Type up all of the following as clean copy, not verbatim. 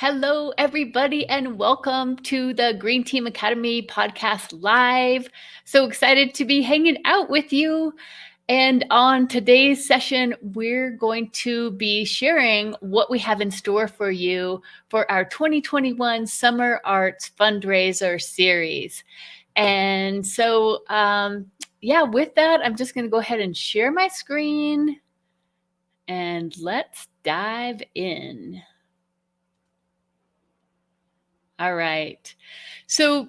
Hello, everybody, and welcome to the Green Team Academy podcast live. So excited to be hanging out with you. And on today's session, we're going to be sharing what we have in store for you for our 2021 Summer Arts Fundraiser series. And so, with that, I'm just going to go ahead and share my screen and let's dive in. All right. So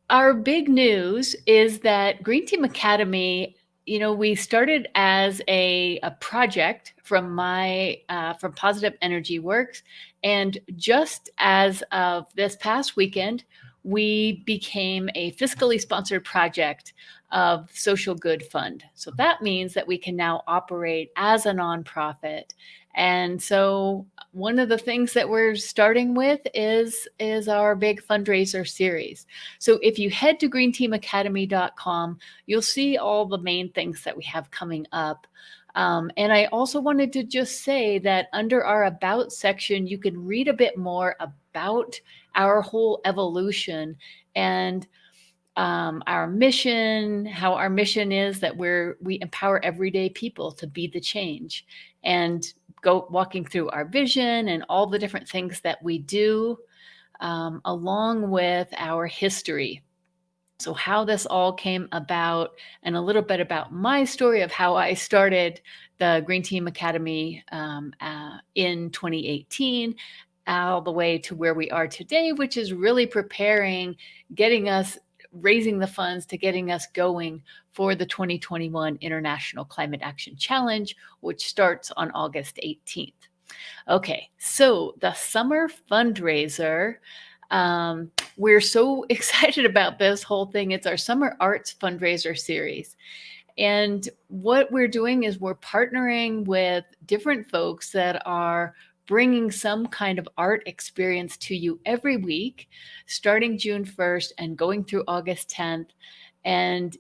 our big news is that Green Team Academy, we started as a project from from Positive Energy Works. And just as of this past weekend, we became a fiscally sponsored project of Social Good Fund. So that means that we can now operate as a nonprofit. And so one of the things that we're starting with is our big fundraiser series. So if you head to greenteamacademy.com, you'll see all the main things that we have coming up. And I also wanted to just say that under our About section, you can read a bit more about our whole evolution and our mission, how our mission is that we empower everyday people to be the change, and go walking through our vision and all the different things that we do, along with our history. So how this all came about, and a little bit about my story of how I started the Green Team Academy in 2018, all the way to where we are today, which is really preparing, getting us, raising the funds to getting us going for the 2021 International Climate Action Challenge, which starts on August 18th. Okay, so the summer fundraiser, we're so excited about this whole thing. It's our Summer Arts Fundraiser series. And what we're doing is we're partnering with different folks that are bringing some kind of art experience to you every week, starting June 1st and going through August 10th. And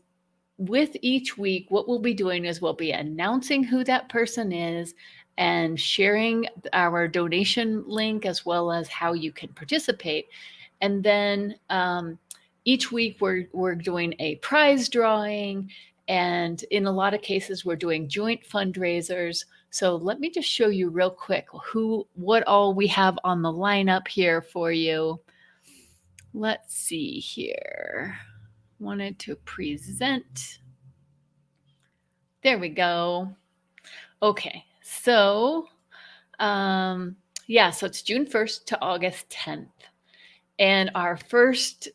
with each week, what we'll be doing is we'll be announcing who that person is and sharing our donation link as well as how you can participate. And then each week we're doing a prize drawing, and in a lot of cases we're doing joint fundraisers. So let me just show you real quick what all we have on the lineup here for you. Let's see here. Wanted to present. There we go. Okay, so so it's June 1st to August 10th. And our first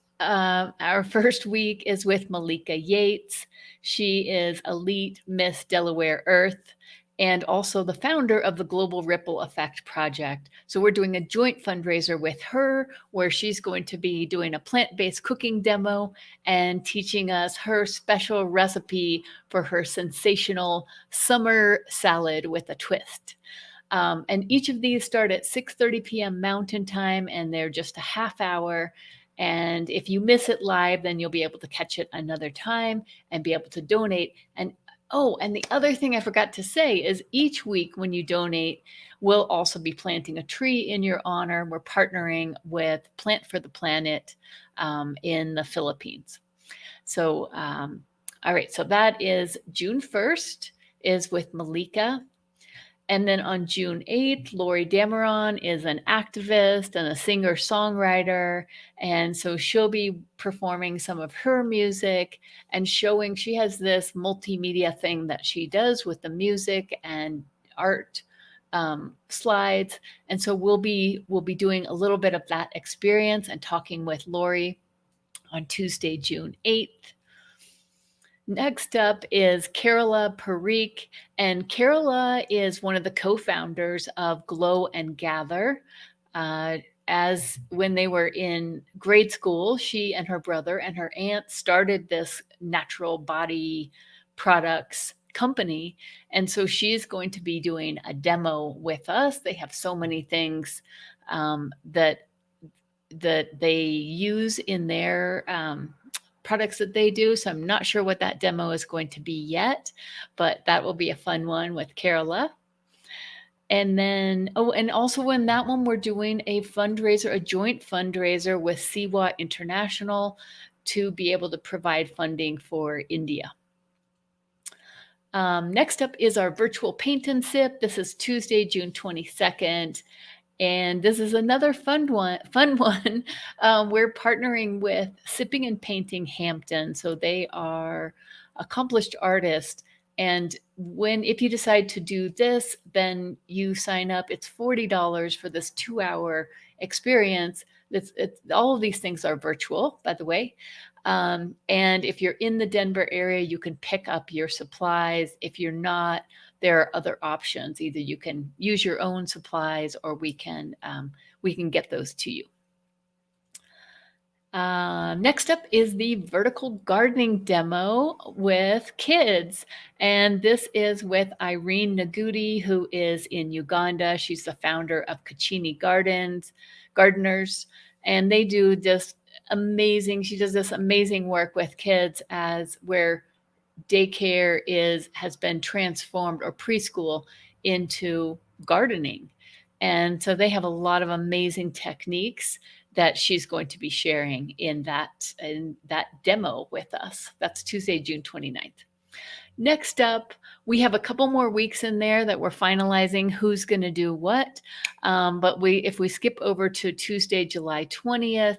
week is with Malika Yates. She is Elite Miss Delaware Earth and also the founder of the Global Ripple Effect Project. So we're doing a joint fundraiser with her where she's going to be doing a plant-based cooking demo and teaching us her special recipe for her sensational summer salad with a twist. And each of these start at 6:30 p.m. Mountain Time, and they're just a half hour. And if you miss it live, then you'll be able to catch it another time and be able to donate. And the other thing I forgot to say is each week when you donate, we'll also be planting a tree in your honor. We're partnering with Plant for the Planet in the Philippines. So, all right, so that is June 1st is with Malika. And then on June 8th, Laurie Dameron is an activist and a singer-songwriter. And so she'll be performing some of her music and showing, she has this multimedia thing that she does with the music and art slides. And so we'll be doing a little bit of that experience and talking with Laurie on Tuesday, June 8th. Next up is Carola Parikh, and Carola is one of the co-founders of Glow and Gather. As when they were in grade school, she and her brother and her aunt started this natural body products company. And so she's going to be doing a demo with us. They have so many things that they use in their products that they do. So I'm not sure what that demo is going to be yet, but that will be a fun one with Carola. And then, and also in that one, we're doing a fundraiser, a joint fundraiser with SEWA International to be able to provide funding for India. Next up is our virtual paint and sip. This is Tuesday, June 22nd. And this is another fun one. We're partnering with Sipping and Painting Hampton. So they are accomplished artists. And if you decide to do this, then you sign up. It's $40 for this 2-hour experience. All of these things are virtual, by the way. And if you're in the Denver area, you can pick up your supplies. If you're not, there are other options. Either you can use your own supplies, or we can get those to you. Next up is the vertical gardening demo with kids. And this is with Irene Nagudi, who is in Uganda. She's the founder of Kachini Gardeners. And they do just amazing. She does this amazing work with kids where daycare has been transformed, or preschool, into gardening. And so they have a lot of amazing techniques that she's going to be sharing in that demo with us. That's Tuesday, June 29th. Next up, we have a couple more weeks in there that we're finalizing who's going to do what. But if we skip over to Tuesday, July 20th,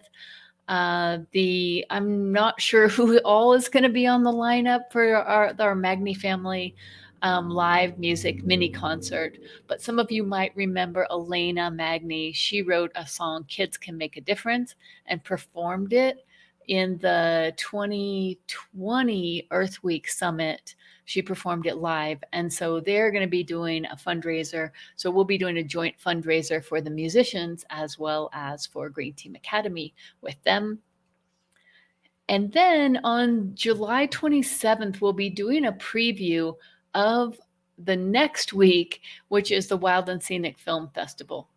I'm not sure who all is going to be on the lineup for our Magnie family live music mini concert, but some of you might remember Elena Magnie. She wrote a song, Kids Can Make a Difference, and performed it in the 2020 Earth Week Summit. She performed it live. And so they're going to be doing a fundraiser. So we'll be doing a joint fundraiser for the musicians as well as for Green Team Academy with them. And then on July 27th, we'll be doing a preview of the next week, which is the Wild and Scenic Film Festival.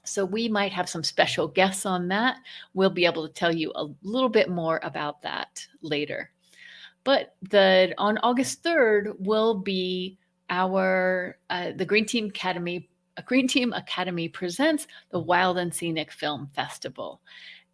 So we might have some special guests on that. We'll be able to tell you a little bit more about that later. But on August 3rd will be the Green Team Academy. Green Team Academy presents the Wild and Scenic Film Festival.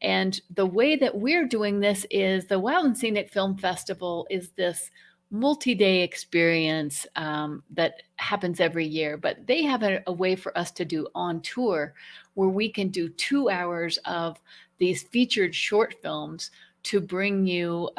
And the way that we're doing this is the Wild and Scenic Film Festival is this multi-day experience that happens every year, but they have a way for us to do on tour where we can do 2 hours of these featured short films to bring you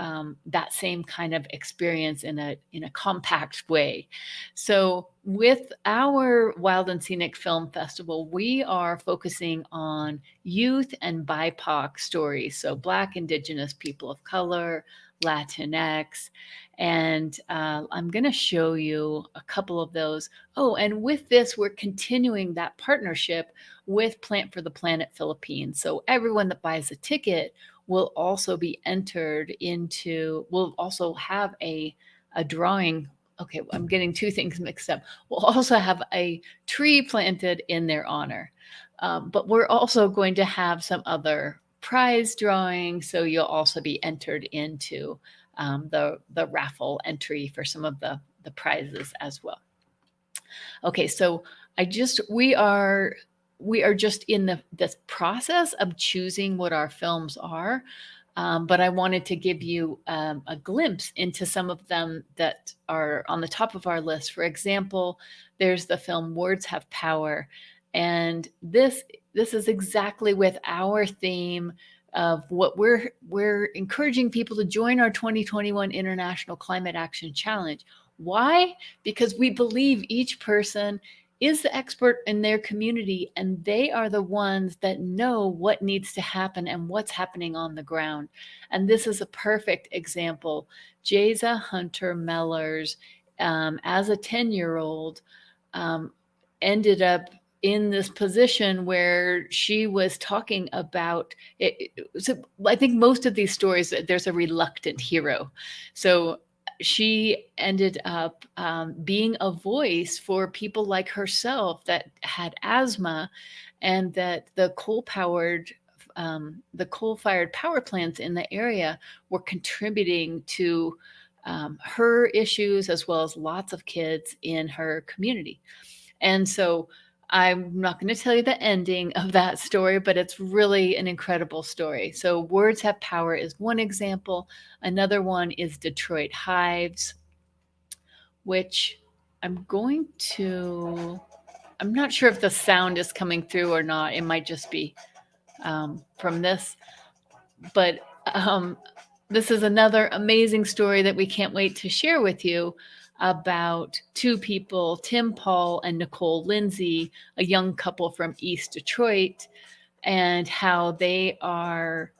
that same kind of experience in a compact way. So with our Wild and Scenic Film Festival, we are focusing on youth and BIPOC stories. So Black, Indigenous, people of color, Latinx. And I'm going to show you a couple of those. Oh, and with this, we're continuing that partnership with Plant for the Planet Philippines. So everyone that buys a ticket will also be entered we'll also have a drawing. Okay, I'm getting two things mixed up. We'll also have a tree planted in their honor. But we're also going to have some other prize drawing. So you'll also be entered into the raffle entry for some of the prizes as well. Okay, so we are just in this process of choosing what our films are, but I wanted to give you a glimpse into some of them that are on the top of our list. For example, there's the film Words Have Power, and this is exactly with our theme of what we're encouraging people to join our 2021 International Climate Action Challenge. Why? Because we believe each person is the expert in their community, and they are the ones that know what needs to happen and what's happening on the ground. And this is a perfect example. Jaza Hunter Mellors, as a 10-year-old, ended up in this position where she was talking about it. So I think most of these stories, there's a reluctant hero. So she ended up being a voice for people like herself that had asthma, and that the coal-fired power plants in the area were contributing to her issues, as well as lots of kids in her community. And so I'm not going to tell you the ending of that story, but it's really an incredible story. So Words Have Power is one example. Another one is Detroit Hives, which I'm not sure if the sound is coming through or not. It might just be from this, but this is another amazing story that we can't wait to share with you about two people, Tim Paul and Nicole Lindsay, a young couple from East Detroit, and how they are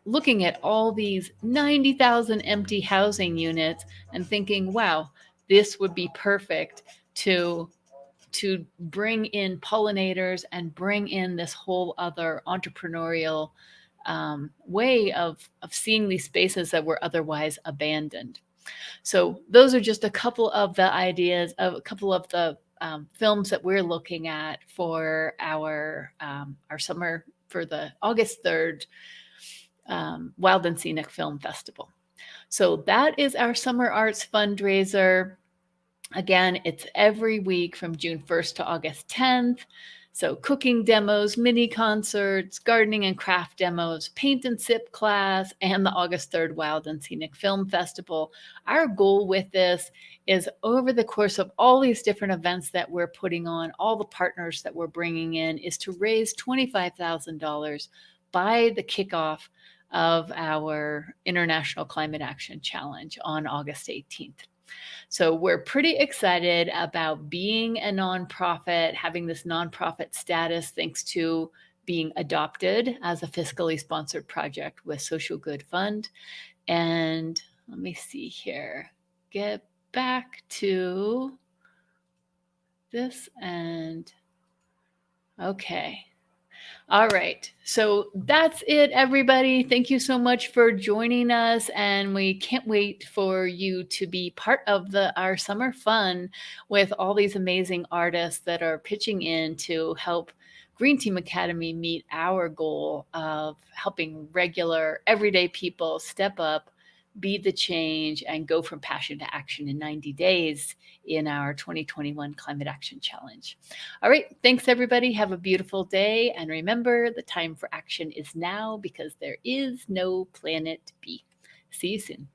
looking at all these 90,000 empty housing units and thinking, wow, this would be perfect to bring in pollinators and bring in this whole other entrepreneurial way of seeing these spaces that were otherwise abandoned. So those are just a couple of the ideas of a couple of the films that we're looking at for our summer, for the August 3rd Wild and Scenic Film Festival. So that is our summer arts fundraiser. Again, it's every week from June 1st to August 10th. So cooking demos, mini concerts, gardening and craft demos, paint and sip class, and the August 3rd Wild and Scenic Film Festival. Our goal with this is, over the course of all these different events that we're putting on, all the partners that we're bringing in, is to raise $25,000 by the kickoff of our International Climate Action Challenge on August 18th. So we're pretty excited about being a nonprofit, having this nonprofit status thanks to being adopted as a fiscally sponsored project with Social Good Fund. And let me see here, get back to this and okay. All right. So that's it, everybody. Thank you so much for joining us. And we can't wait for you to be part of our summer fun with all these amazing artists that are pitching in to help Green Team Academy meet our goal of helping regular, everyday people step up, be the change, and go from passion to action in 90 days in our 2021 Climate Action Challenge. All right, thanks everybody. Have a beautiful day. And remember, the time for action is now, because there is no planet B. See you soon.